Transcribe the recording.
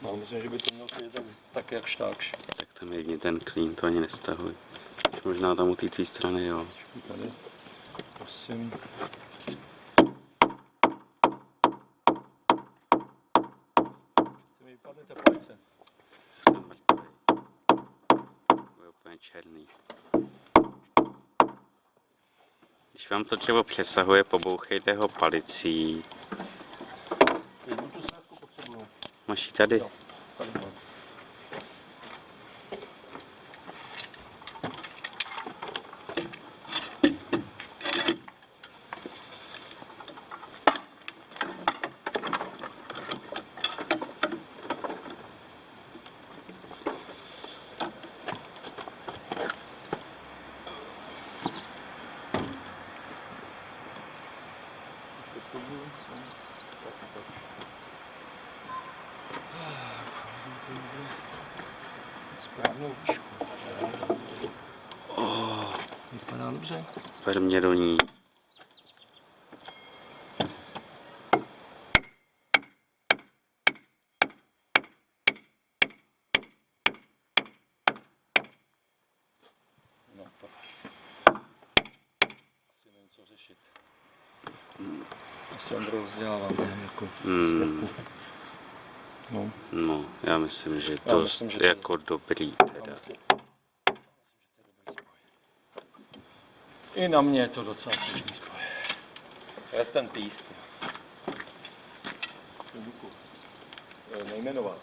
No, myslím, že by to mělo sedět tak jak štákš. Tak tam je ten klín, to ani nestahuj. Možná tam u té tvý strany, jo. Tady, prosím. Se mi vypadne ty palce. Jsem mrtvý. Je úplně černý. Když vám to dřevo přesahuje, pobouchejte ho palicí. Jednu tu sávku potřebuju. Máš ji tady? Jo, tady mám. Správnou výšku. Vypadá dobře. Ver mě do ní. No tak. Asi nevím, co řešit. Asi Androu vzdělávám jako světku. No. No, já myslím, že to je jako dobrý teda. I na mě je to docela slušný spoj. Rest in peace. Nejmenovat.